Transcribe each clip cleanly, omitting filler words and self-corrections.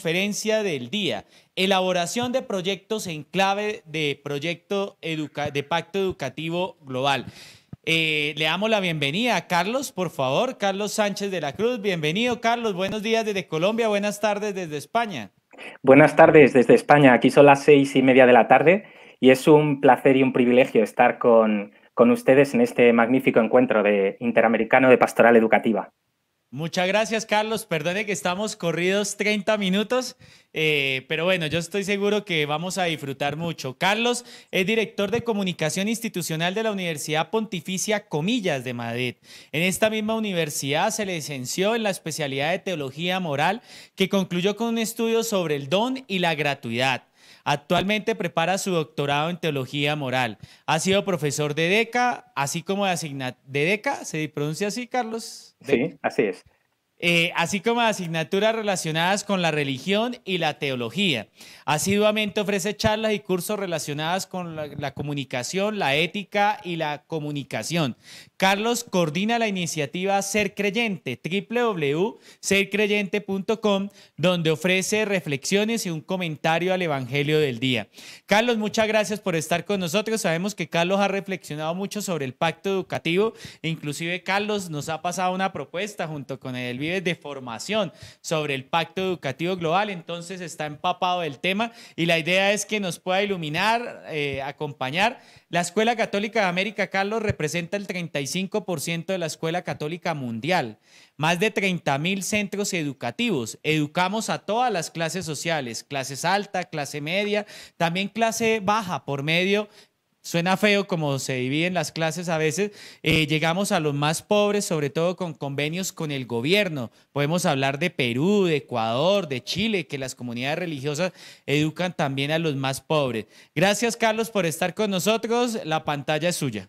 conferencia del día, elaboración de proyectos en clave de de Pacto Educativo Global. Le damos la bienvenida a Carlos, por favor, Carlos Sánchez de la Cruz. Bienvenido, Carlos. Buenos días desde Colombia, buenas tardes desde España. Buenas tardes desde España. Aquí son las 6:30 de la tarde y es un placer y un privilegio estar con ustedes en este magnífico encuentro interamericano de pastoral educativa. Muchas gracias, Carlos. Perdone que estamos corridos 30 minutos, pero bueno, yo estoy seguro que vamos a disfrutar mucho. Carlos es director de comunicación institucional de la Universidad Pontificia Comillas de Madrid. En esta misma universidad se licenció en la especialidad de Teología Moral, que concluyó con un estudio sobre el don y la gratuidad. Actualmente prepara su doctorado en Teología Moral. Ha sido profesor de DECA, así como de DECA, ¿se pronuncia así, Carlos? Sí, así es. Así como asignaturas relacionadas con la religión y la teología. Asiduamente ofrece charlas y cursos relacionados con la comunicación, la ética y la comunicación. Carlos coordina la iniciativa Ser Creyente, www.sercreyente.com, donde ofrece reflexiones y un comentario al Evangelio del día. Carlos, muchas gracias por estar con nosotros. Sabemos que Carlos ha reflexionado mucho sobre el pacto educativo. Inclusive Carlos nos ha pasado una propuesta junto con el de formación sobre el Pacto Educativo Global, entonces está empapado del tema y la idea es que nos pueda iluminar, acompañar. La Escuela Católica de América, Carlos, representa el 35% de la Escuela Católica Mundial, más de 30.000 centros educativos. Educamos a todas las clases sociales, clases alta, clase media, también clase baja por medio. Suena feo como se dividen las clases a veces. Llegamos a los más pobres, sobre todo con convenios con el gobierno. Podemos hablar de Perú, de Ecuador, de Chile, que las comunidades religiosas educan también a los más pobres. Gracias, Carlos, por estar con nosotros. La pantalla es suya.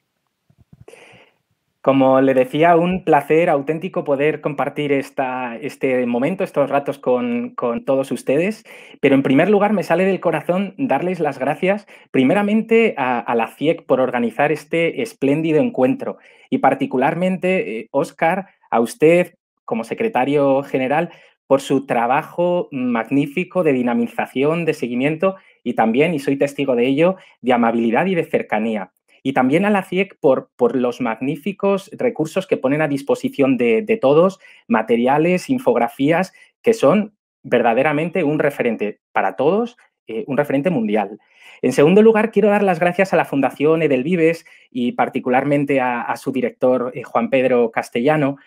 Como le decía, un placer auténtico poder compartir este momento, estos ratos con todos ustedes. Pero en primer lugar, me sale del corazón darles las gracias primeramente a la CIEC por organizar este espléndido encuentro y particularmente, Óscar, a usted como secretario general por su trabajo magnífico de dinamización, de seguimiento y también, y soy testigo de ello, de amabilidad y de cercanía. Y también a la CIEC por los magníficos recursos que ponen a disposición de todos, materiales, infografías, que son verdaderamente un referente para todos, un referente mundial. En segundo lugar, quiero dar las gracias a la Fundación Edelvives y particularmente a su director, Juan Pedro Castellano,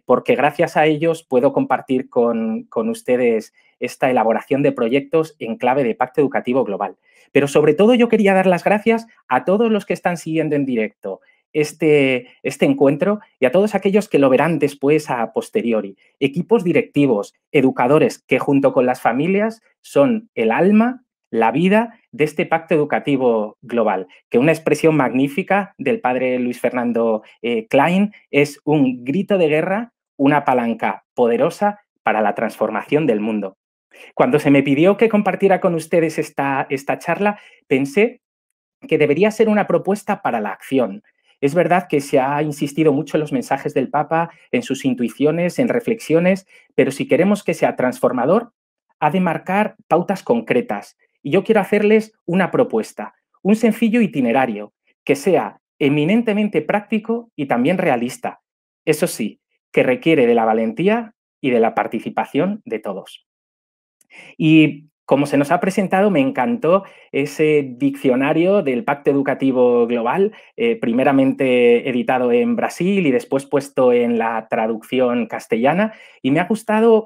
porque gracias a ellos puedo compartir con ustedes esta elaboración de proyectos en clave de Pacto Educativo Global. Pero sobre todo yo quería dar las gracias a todos los que están siguiendo en directo este encuentro y a todos aquellos que lo verán después a posteriori. Equipos directivos, educadores que junto con las familias son el alma, la vida de este pacto educativo global, que una expresión magnífica del padre Luis Fernando Klein es un grito de guerra, una palanca poderosa para la transformación del mundo. Cuando se me pidió que compartiera con ustedes esta charla, pensé que debería ser una propuesta para la acción. Es verdad que se ha insistido mucho en los mensajes del Papa, en sus intuiciones, en reflexiones, pero si queremos que sea transformador, ha de marcar pautas concretas. Y yo quiero hacerles una propuesta, un sencillo itinerario que sea eminentemente práctico y también realista. Eso sí, que requiere de la valentía y de la participación de todos. Y como se nos ha presentado, me encantó ese diccionario del Pacto Educativo Global, primeramente editado en Brasil y después puesto en la traducción castellana. Y me ha gustado,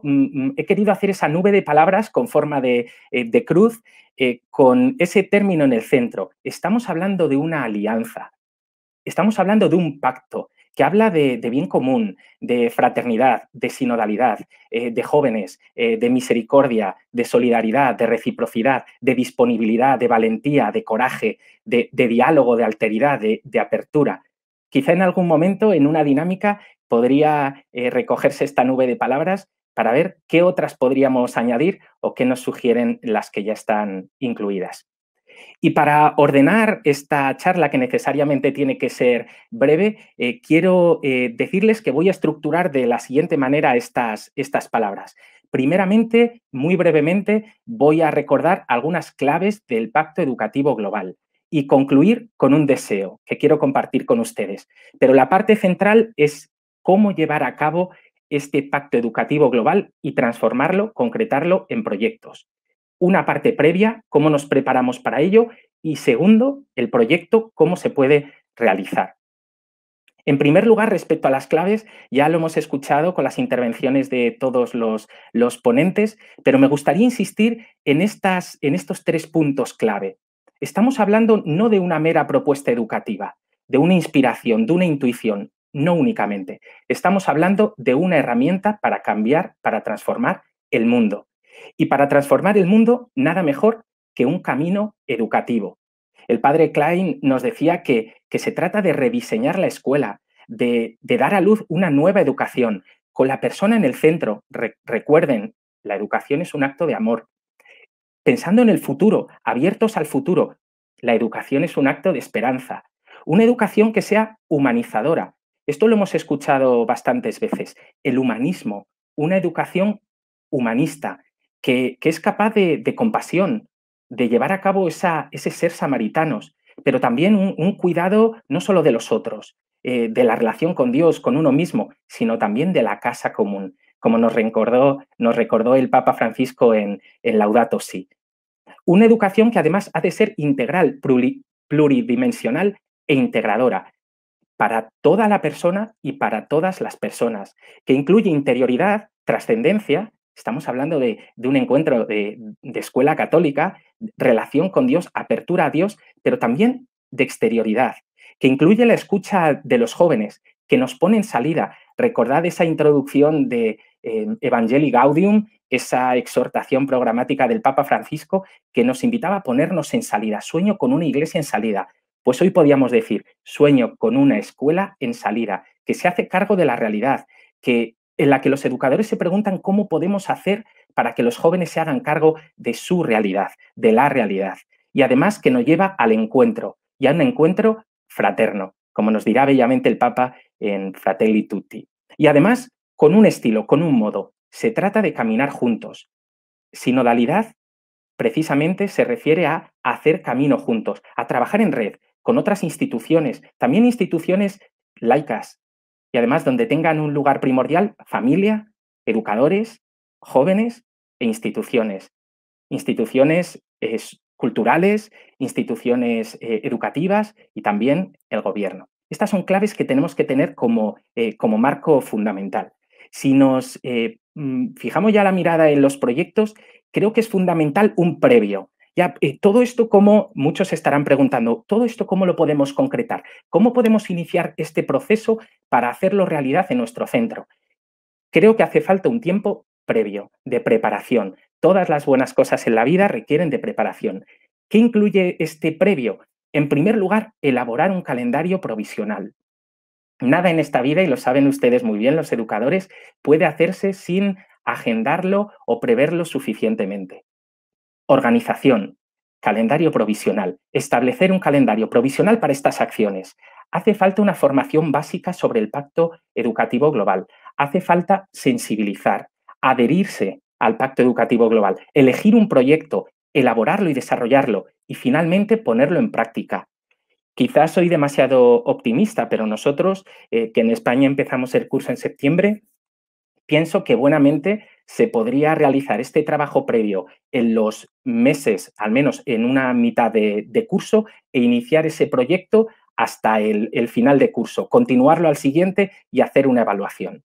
he querido hacer esa nube de palabras con forma de cruz, con ese término en el centro. Estamos hablando de una alianza, estamos hablando de un pacto que habla de bien común, de fraternidad, de sinodalidad, de jóvenes, de misericordia, de solidaridad, de reciprocidad, de disponibilidad, de valentía, de coraje, de diálogo, de alteridad, de apertura. Quizá en algún momento, en una dinámica, podría recogerse esta nube de palabras para ver qué otras podríamos añadir o qué nos sugieren las que ya están incluidas. Y para ordenar esta charla, que necesariamente tiene que ser breve, quiero decirles que voy a estructurar de la siguiente manera estas palabras. Primeramente, muy brevemente, voy a recordar algunas claves del Pacto Educativo Global y concluir con un deseo que quiero compartir con ustedes. Pero la parte central es cómo llevar a cabo este Pacto Educativo Global y transformarlo, concretarlo en proyectos. Una parte previa, cómo nos preparamos para ello, y segundo, el proyecto, cómo se puede realizar. En primer lugar, respecto a las claves, ya lo hemos escuchado con las intervenciones de todos los ponentes, pero me gustaría insistir en estos 3 puntos clave. Estamos hablando no de una mera propuesta educativa, de una inspiración, de una intuición, no únicamente. Estamos hablando de una herramienta para cambiar, para transformar el mundo. Y para transformar el mundo, nada mejor que un camino educativo. El padre Klein nos decía que se trata de rediseñar la escuela, de dar a luz una nueva educación, con la persona en el centro. Recuerden, la educación es un acto de amor. Pensando en el futuro, abiertos al futuro, la educación es un acto de esperanza. Una educación que sea humanizadora. Esto lo hemos escuchado bastantes veces. El humanismo, una educación humanista, que es capaz de compasión, de llevar a cabo ese ser samaritanos, pero también un cuidado no solo de los otros, de la relación con Dios, con uno mismo, sino también de la casa común, como nos recordó el Papa Francisco en Laudato Si. Una educación que además ha de ser integral, pluridimensional e integradora para toda la persona y para todas las personas, que incluye interioridad, trascendencia. Estamos hablando de un encuentro de escuela católica, relación con Dios, apertura a Dios, pero también de exterioridad, que incluye la escucha de los jóvenes, que nos pone en salida. Recordad esa introducción de Evangelii Gaudium, esa exhortación programática del Papa Francisco, que nos invitaba a ponernos en salida. Sueño con una iglesia en salida. Pues hoy podíamos decir, sueño con una escuela en salida, que se hace cargo de la realidad, en la que los educadores se preguntan cómo podemos hacer para que los jóvenes se hagan cargo de su realidad, de la realidad. Y además que nos lleva al encuentro, y a un encuentro fraterno, como nos dirá bellamente el Papa en Fratelli Tutti. Y además con un estilo, con un modo. Se trata de caminar juntos. Sinodalidad precisamente se refiere a hacer camino juntos, a trabajar en red con otras instituciones, también instituciones laicas, y además donde tengan un lugar primordial, familia, educadores, jóvenes e instituciones. Instituciones culturales, instituciones educativas y también el gobierno. Estas son claves que tenemos que tener como marco fundamental. Si nos fijamos ya la mirada en los proyectos, creo que es fundamental un previo. Ya, todo esto, como muchos estarán preguntando, ¿todo esto cómo lo podemos concretar? ¿Cómo podemos iniciar este proceso para hacerlo realidad en nuestro centro? Creo que hace falta un tiempo previo, de preparación. Todas las buenas cosas en la vida requieren de preparación. ¿Qué incluye este previo? En primer lugar, elaborar un calendario provisional. Nada en esta vida, y lo saben ustedes muy bien, los educadores, puede hacerse sin agendarlo o preverlo suficientemente. Organización, calendario provisional. Establecer un calendario provisional para estas acciones. Hace falta una formación básica sobre el Pacto Educativo Global. Hace falta sensibilizar, adherirse al Pacto Educativo Global, elegir un proyecto, elaborarlo y desarrollarlo y finalmente ponerlo en práctica. Quizás soy demasiado optimista, pero nosotros, que en España empezamos el curso en septiembre, pienso que buenamente se podría realizar este trabajo previo en los meses, al menos en una mitad de curso, e iniciar ese proyecto hasta el final de curso, continuarlo al siguiente y hacer una evaluación.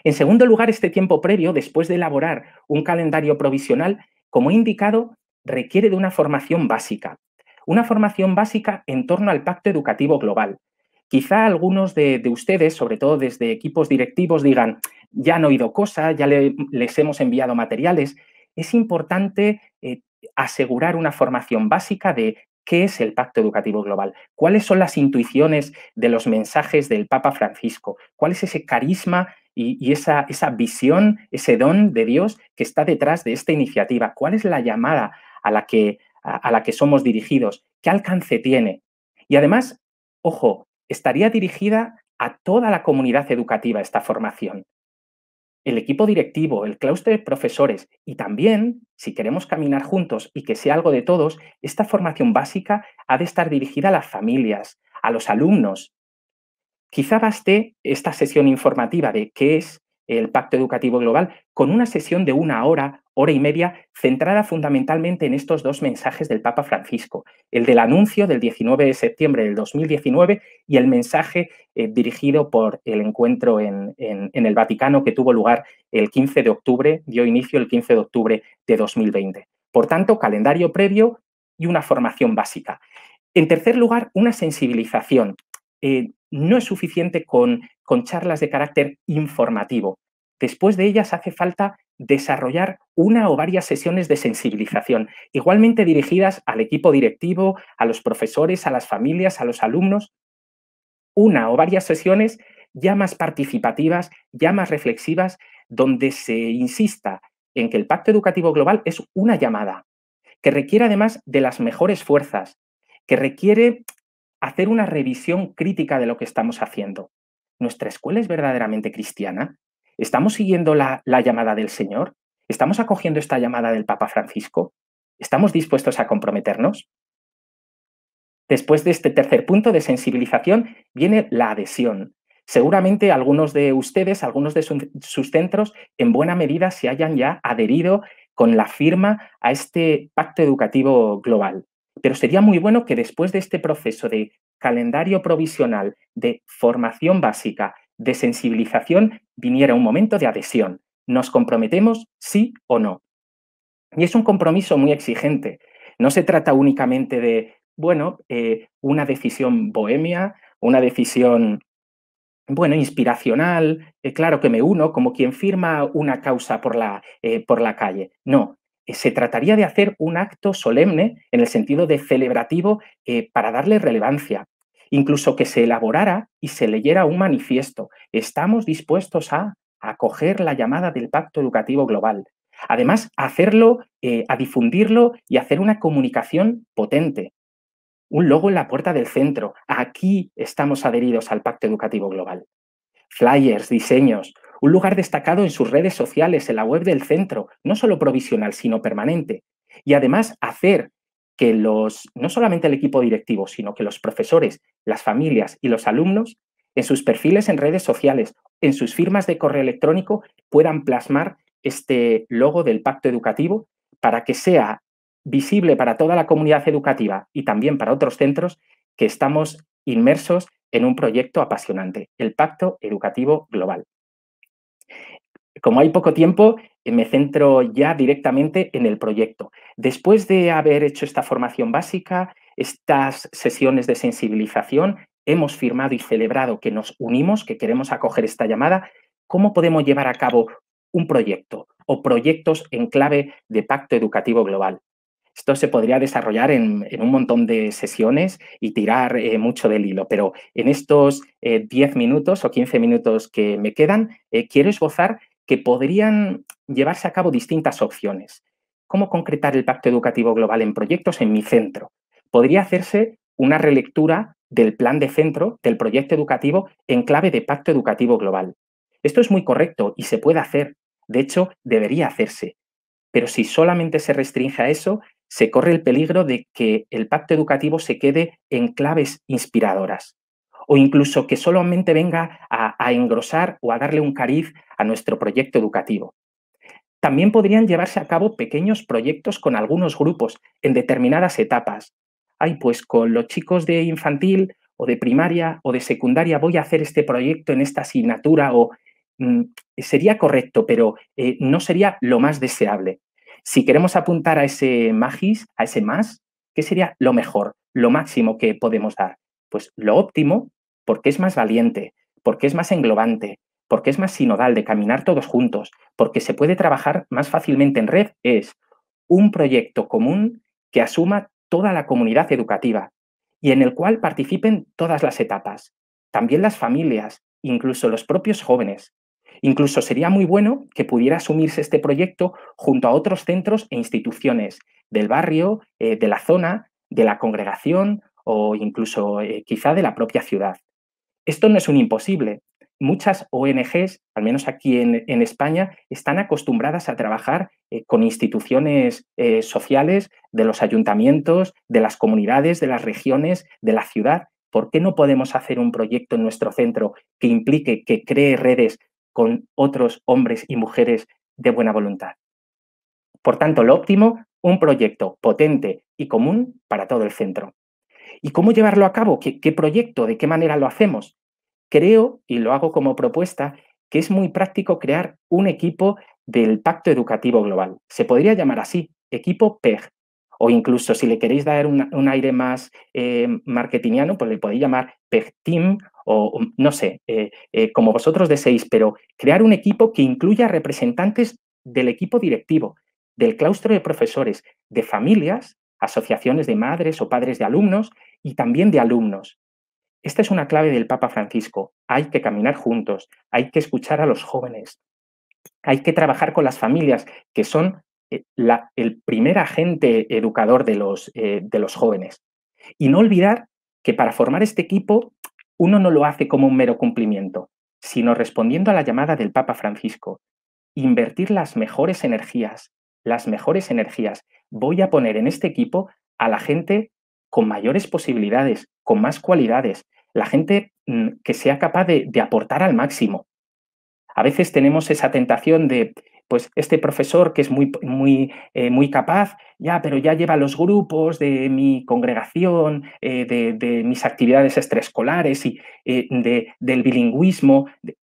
En segundo lugar, este tiempo previo, después de elaborar un calendario provisional, como he indicado, requiere de una formación básica. Una formación básica en torno al Pacto Educativo Global. Quizá algunos de ustedes, sobre todo desde equipos directivos, digan, ya han oído cosas, ya les hemos enviado materiales. Es importante asegurar una formación básica de qué es el Pacto Educativo Global, cuáles son las intuiciones de los mensajes del Papa Francisco, cuál es ese carisma y esa visión, ese don de Dios que está detrás de esta iniciativa, cuál es la llamada a la que a la que somos dirigidos, qué alcance tiene. Y además, ojo, estaría dirigida a toda la comunidad educativa esta formación. El equipo directivo, el claustro de profesores y también, si queremos caminar juntos y que sea algo de todos, esta formación básica ha de estar dirigida a las familias, a los alumnos. Quizá baste esta sesión informativa de qué es el Pacto Educativo Global con una sesión de 1 hora, hora y media, centrada fundamentalmente en estos dos mensajes del Papa Francisco, el del anuncio del 19 de septiembre del 2019 y el mensaje dirigido por el encuentro en el Vaticano que tuvo lugar el 15 de octubre, dio inicio el 15 de octubre de 2020. Por tanto, calendario previo y una formación básica. En tercer lugar, una sensibilización. No es suficiente con charlas de carácter informativo. Después de ellas hace falta desarrollar una o varias sesiones de sensibilización, igualmente dirigidas al equipo directivo, a los profesores, a las familias, a los alumnos. Una o varias sesiones ya más participativas, ya más reflexivas, donde se insista en que el Pacto Educativo Global es una llamada, que requiere además de las mejores fuerzas, que requiere hacer una revisión crítica de lo que estamos haciendo. ¿Nuestra escuela es verdaderamente cristiana? ¿Estamos siguiendo la llamada del Señor? ¿Estamos acogiendo esta llamada del Papa Francisco? ¿Estamos dispuestos a comprometernos? Después de este tercer punto de sensibilización viene la adhesión. Seguramente algunos de ustedes, algunos de sus centros, en buena medida se hayan ya adherido con la firma a este pacto educativo global. Pero sería muy bueno que después de este proceso de calendario provisional, de formación básica, de sensibilización, viniera un momento de adhesión. ¿Nos comprometemos sí o no? Y es un compromiso muy exigente. No se trata únicamente de, bueno, una decisión bohemia, una decisión, bueno, inspiracional, claro que me uno, como quien firma una causa por la calle. No, se trataría de hacer un acto solemne en el sentido de celebrativo para darle relevancia. Incluso que se elaborara y se leyera un manifiesto. Estamos dispuestos a acoger la llamada del Pacto Educativo Global. Además, hacerlo, a difundirlo y hacer una comunicación potente. Un logo en la puerta del centro. Aquí estamos adheridos al Pacto Educativo Global. Flyers, diseños, un lugar destacado en sus redes sociales, en la web del centro, no solo provisional, sino permanente. Y además hacer que no solamente el equipo directivo, sino que los profesores, las familias y los alumnos, en sus perfiles en redes sociales, en sus firmas de correo electrónico, puedan plasmar este logo del pacto educativo para que sea visible para toda la comunidad educativa y también para otros centros que estamos inmersos en un proyecto apasionante, el Pacto Educativo Global. Como hay poco tiempo, me centro ya directamente en el proyecto. Después de haber hecho esta formación básica, estas sesiones de sensibilización, hemos firmado y celebrado que nos unimos, que queremos acoger esta llamada. ¿Cómo podemos llevar a cabo un proyecto o proyectos en clave de Pacto Educativo Global? Esto se podría desarrollar en un montón de sesiones y tirar mucho del hilo, pero en estos 10 minutos o 15 minutos que me quedan, quiero esbozar que podrían llevarse a cabo distintas opciones. ¿Cómo concretar el Pacto Educativo Global en proyectos en mi centro? Podría hacerse una relectura del plan de centro del proyecto educativo en clave de Pacto Educativo Global. Esto es muy correcto y se puede hacer. De hecho, debería hacerse. Pero si solamente se restringe a eso, se corre el peligro de que el pacto educativo se quede en claves inspiradoras o incluso que solamente venga a engrosar o a darle un cariz a nuestro proyecto educativo. También podrían llevarse a cabo pequeños proyectos con algunos grupos en determinadas etapas. Ay, pues con los chicos de infantil o de primaria o de secundaria voy a hacer este proyecto en esta asignatura o mm, sería correcto, pero no sería lo más deseable. Si queremos apuntar a ese magis, a ese más, ¿qué sería lo mejor, lo máximo que podemos dar? Pues lo óptimo, porque es más valiente, porque es más englobante, porque es más sinodal de caminar todos juntos, porque se puede trabajar más fácilmente en red, es un proyecto común que asuma toda la comunidad educativa y en el cual participen todas las etapas, también las familias, incluso los propios jóvenes. Incluso sería muy bueno que pudiera asumirse este proyecto junto a otros centros e instituciones del barrio, de la zona, de la congregación o incluso quizá de la propia ciudad. Esto no es un imposible. Muchas ONGs, al menos aquí en España, están acostumbradas a trabajar con instituciones sociales de los ayuntamientos, de las comunidades, de las regiones, de la ciudad. ¿Por qué no podemos hacer un proyecto en nuestro centro que implique que cree redes con otros hombres y mujeres de buena voluntad? Por tanto, lo óptimo, un proyecto potente y común para todo el centro. ¿Y cómo llevarlo a cabo? ¿Qué proyecto? ¿De qué manera lo hacemos? Creo, y lo hago como propuesta, que es muy práctico crear un equipo del Pacto Educativo Global. Se podría llamar así, equipo PEG. O incluso si le queréis dar un aire más marketingiano, pues le podéis llamar PEG Team o no sé, como vosotros deseéis, pero crear un equipo que incluya representantes del equipo directivo, del claustro de profesores, de familias, asociaciones de madres o padres de alumnos y también de alumnos. Esta es una clave del Papa Francisco. Hay que caminar juntos, hay que escuchar a los jóvenes, hay que trabajar con las familias, que son el primer agente educador de los jóvenes. Y no olvidar que para formar este equipo uno no lo hace como un mero cumplimiento, sino respondiendo a la llamada del Papa Francisco. Invertir las mejores energías, las mejores energías. Voy a poner en este equipo a la gente con mayores posibilidades, con más cualidades, la gente que sea capaz de aportar al máximo. A veces tenemos esa tentación de, pues, este profesor que es muy capaz, ya, pero ya lleva los grupos de mi congregación, de mis actividades extraescolares y del bilingüismo.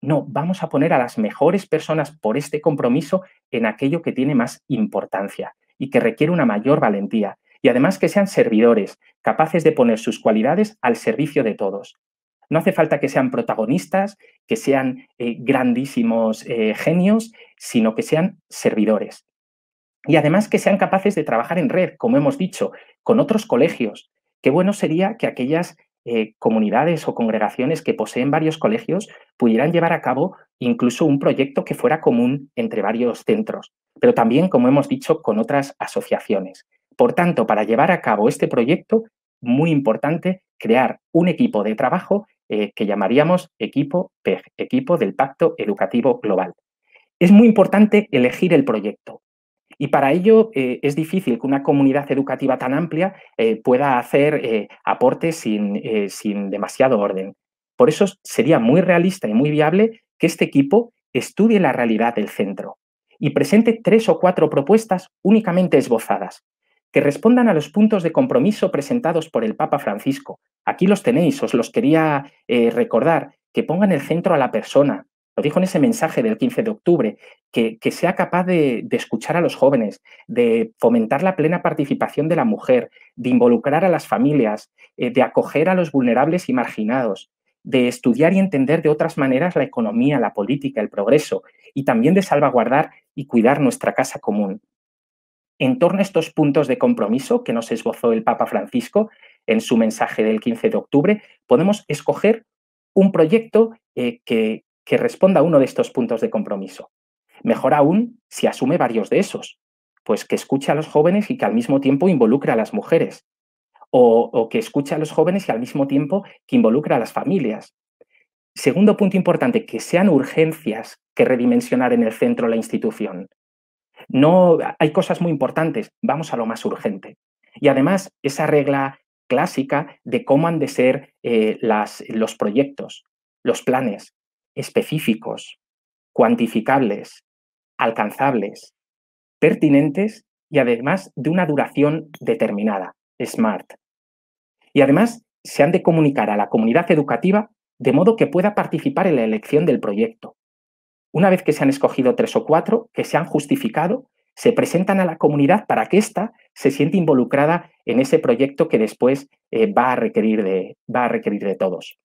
No, vamos a poner a las mejores personas por este compromiso en aquello que tiene más importancia y que requiere una mayor valentía. Y además que sean servidores, capaces de poner sus cualidades al servicio de todos. No hace falta que sean protagonistas, que sean grandísimos genios, sino que sean servidores. Y además que sean capaces de trabajar en red, como hemos dicho, con otros colegios. Qué bueno sería que aquellas comunidades o congregaciones que poseen varios colegios pudieran llevar a cabo incluso un proyecto que fuera común entre varios centros, pero también, como hemos dicho, con otras asociaciones. Por tanto, para llevar a cabo este proyecto, muy importante crear un equipo de trabajo que llamaríamos equipo PEG, equipo del Pacto Educativo Global. Es muy importante elegir el proyecto. Y para ello es difícil que una comunidad educativa tan amplia pueda hacer aportes sin demasiado orden. Por eso sería muy realista y muy viable que este equipo estudie la realidad del centro y presente 3 o 4 propuestas únicamente esbozadas, que respondan a los puntos de compromiso presentados por el Papa Francisco. Aquí los tenéis, os los quería recordar, que pongan el centro a la persona. Lo dijo en ese mensaje del 15 de octubre, que sea capaz de escuchar a los jóvenes, de fomentar la plena participación de la mujer, de involucrar a las familias, de acoger a los vulnerables y marginados, de estudiar y entender de otras maneras la economía, la política, el progreso y también de salvaguardar y cuidar nuestra casa común. En torno a estos puntos de compromiso que nos esbozó el Papa Francisco en su mensaje del 15 de octubre, podemos escoger un proyecto que responda a uno de estos puntos de compromiso. Mejor aún si asume varios de esos, pues que escuche a los jóvenes y que al mismo tiempo involucre a las mujeres, o que escuche a los jóvenes y al mismo tiempo que involucre a las familias. Segundo punto importante, que sean urgencias que redimensionar en el centro la institución. No, hay cosas muy importantes, vamos a lo más urgente. Y además, esa regla clásica de cómo han de ser los proyectos, los planes específicos, cuantificables, alcanzables, pertinentes y además de una duración determinada, SMART. Y además se han de comunicar a la comunidad educativa de modo que pueda participar en la elección del proyecto. Una vez que se han escogido 3 o 4, que se han justificado, se presentan a la comunidad para que ésta se siente involucrada en ese proyecto que después va a requerir de todos.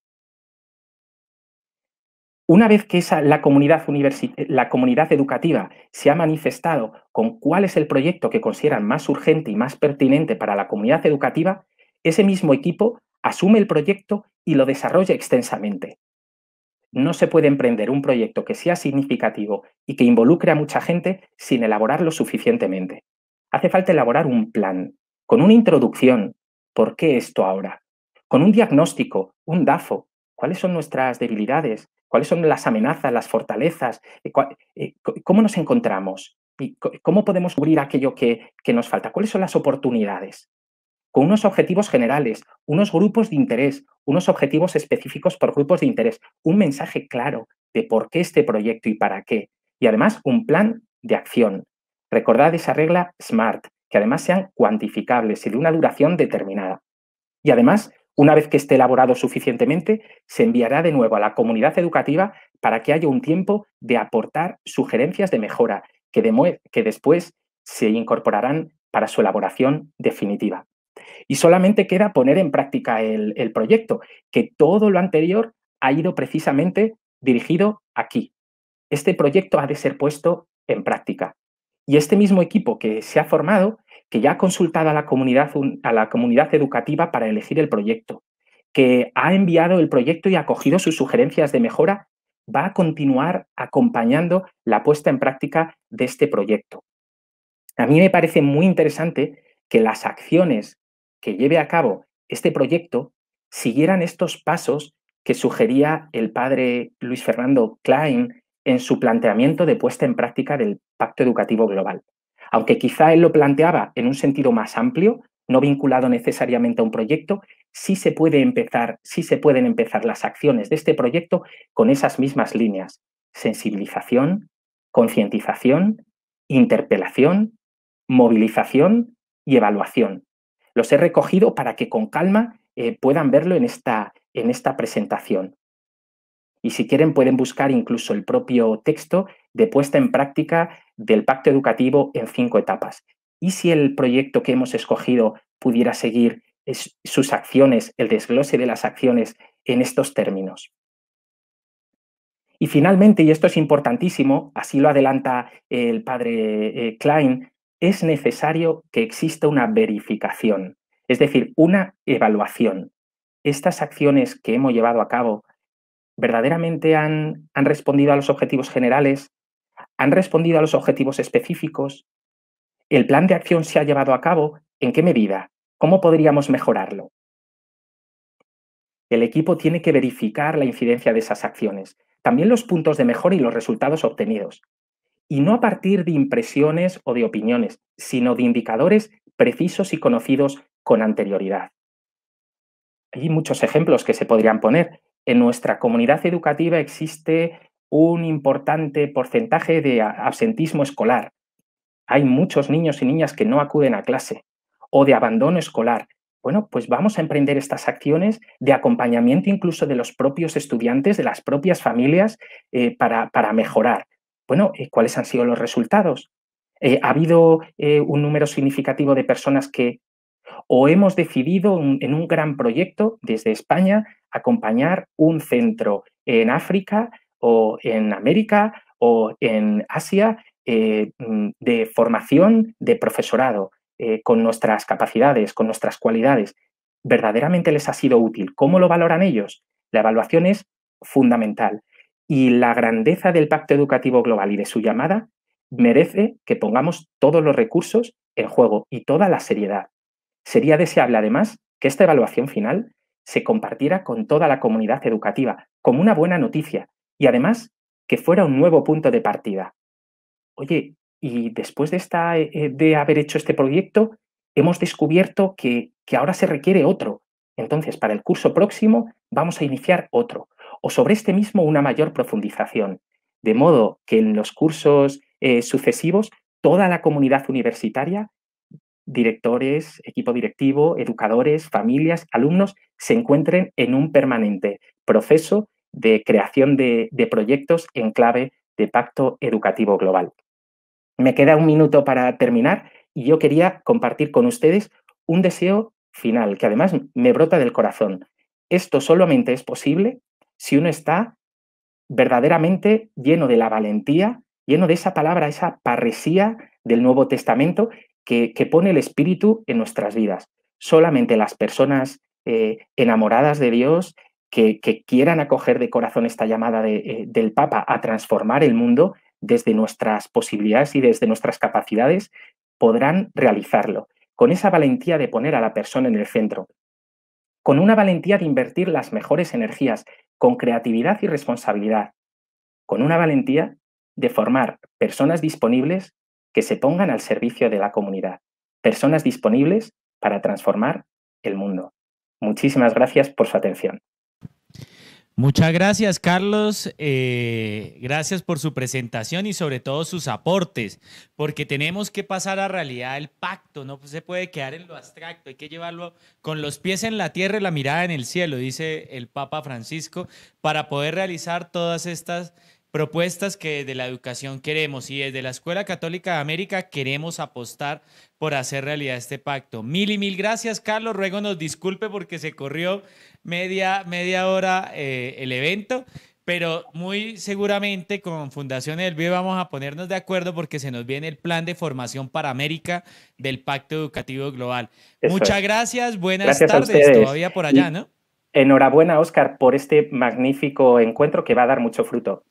Una vez que la comunidad educativa se ha manifestado con cuál es el proyecto que consideran más urgente y más pertinente para la comunidad educativa, ese mismo equipo asume el proyecto y lo desarrolla extensamente. No se puede emprender un proyecto que sea significativo y que involucre a mucha gente sin elaborarlo suficientemente. Hace falta elaborar un plan, con una introducción. ¿Por qué esto ahora? Con un diagnóstico, un DAFO. ¿Cuáles son nuestras debilidades? ¿Cuáles son las amenazas, las fortalezas? ¿Cómo nos encontramos? ¿Y cómo podemos cubrir aquello que nos falta? ¿Cuáles son las oportunidades? Con unos objetivos generales, unos grupos de interés, unos objetivos específicos por grupos de interés, un mensaje claro de por qué este proyecto y para qué. Y además un plan de acción. Recordad esa regla SMART, que además sean cuantificables y de una duración determinada. Y además, una vez que esté elaborado suficientemente, se enviará de nuevo a la comunidad educativa para que haya un tiempo de aportar sugerencias de mejora que después se incorporarán para su elaboración definitiva. Y solamente queda poner en práctica el proyecto, que todo lo anterior ha ido precisamente dirigido aquí. Este proyecto ha de ser puesto en práctica. Y este mismo equipo que se ha formado, que ya ha consultado a la comunidad educativa para elegir el proyecto, que ha enviado el proyecto y ha acogido sus sugerencias de mejora, va a continuar acompañando la puesta en práctica de este proyecto. A mí me parece muy interesante que las acciones que lleve a cabo este proyecto siguieran estos pasos que sugería el padre Luis Fernando Klein en su planteamiento de puesta en práctica del Pacto Educativo Global. Aunque quizá él lo planteaba en un sentido más amplio, no vinculado necesariamente a un proyecto, sí se pueden empezar las acciones de este proyecto con esas mismas líneas: sensibilización, concientización, interpelación, movilización y evaluación. Los he recogido para que con calma puedan verlo en esta presentación. Y si quieren pueden buscar incluso el propio texto de puesta en práctica del Pacto Educativo en 5 etapas. Y si el proyecto que hemos escogido pudiera seguir sus acciones, el desglose de las acciones en estos términos. Y finalmente, y esto es importantísimo, así lo adelanta el padre Klein, es necesario que exista una verificación, es decir, una evaluación. ¿Estas acciones que hemos llevado a cabo verdaderamente han respondido a los objetivos generales? ¿Han respondido a los objetivos específicos? ¿El plan de acción se ha llevado a cabo? ¿En qué medida? ¿Cómo podríamos mejorarlo? El equipo tiene que verificar la incidencia de esas acciones, también los puntos de mejora y los resultados obtenidos. Y no a partir de impresiones o de opiniones, sino de indicadores precisos y conocidos con anterioridad. Hay muchos ejemplos que se podrían poner. En nuestra comunidad educativa existe un importante porcentaje de absentismo escolar. Hay muchos niños y niñas que no acuden a clase o de abandono escolar. Bueno, pues vamos a emprender estas acciones de acompañamiento incluso de los propios estudiantes, de las propias familias, para mejorar. Bueno, ¿cuáles han sido los resultados? ¿Ha habido un número significativo de personas que o hemos decidido en un gran proyecto desde España acompañar un centro en África o en América o en Asia de formación de profesorado con nuestras capacidades, con nuestras cualidades? ¿Verdaderamente les ha sido útil? ¿Cómo lo valoran ellos? La evaluación es fundamental. Y la grandeza del Pacto Educativo Global y de su llamada merece que pongamos todos los recursos en juego y toda la seriedad. Sería deseable, además, que esta evaluación final se compartiera con toda la comunidad educativa como una buena noticia y, además, que fuera un nuevo punto de partida. Oye, y después de haber hecho este proyecto, hemos descubierto que ahora se requiere otro. Entonces, para el curso próximo vamos a iniciar otro. O sobre este mismo una mayor profundización. De modo que en los cursos sucesivos toda la comunidad universitaria, directores, equipo directivo, educadores, familias, alumnos, se encuentren en un permanente proceso de creación de proyectos en clave de Pacto Educativo Global. Me queda un minuto para terminar y yo quería compartir con ustedes un deseo final que además me brota del corazón. Esto solamente es posible si uno está verdaderamente lleno de la valentía, lleno de esa palabra, esa parresía del Nuevo Testamento que pone el Espíritu en nuestras vidas. Solamente las personas enamoradas de Dios, que quieran acoger de corazón esta llamada del Papa a transformar el mundo desde nuestras posibilidades y desde nuestras capacidades, podrán realizarlo, con esa valentía de poner a la persona en el centro, con una valentía de invertir las mejores energías, con creatividad y responsabilidad, con una valentía de formar personas disponibles que se pongan al servicio de la comunidad, personas disponibles para transformar el mundo. Muchísimas gracias por su atención. Muchas gracias, Carlos. Gracias por su presentación y sobre todo sus aportes, porque tenemos que pasar a realidad el pacto, no se puede quedar en lo abstracto, hay que llevarlo con los pies en la tierra y la mirada en el cielo, dice el Papa Francisco, para poder realizar todas estas propuestas que desde la educación queremos y desde la Escuela Católica de América queremos apostar por hacer realidad este pacto. Mil y mil gracias, Carlos. Ruego nos disculpe porque se corrió media hora el evento, pero muy seguramente con Fundación El Vive vamos a ponernos de acuerdo porque se nos viene el plan de formación para América del Pacto Educativo Global. Eso Muchas es. gracias, buenas Gracias a tardes, ustedes. todavía por allá, Y ¿no? enhorabuena, Óscar, por este magnífico encuentro que va a dar mucho fruto.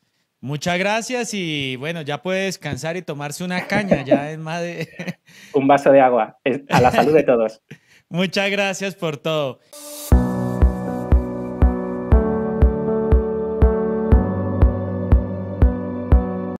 Muchas gracias y bueno, ya puede descansar y tomarse una caña, ya es más de... Un vaso de agua. A la salud de todos. Muchas gracias por todo.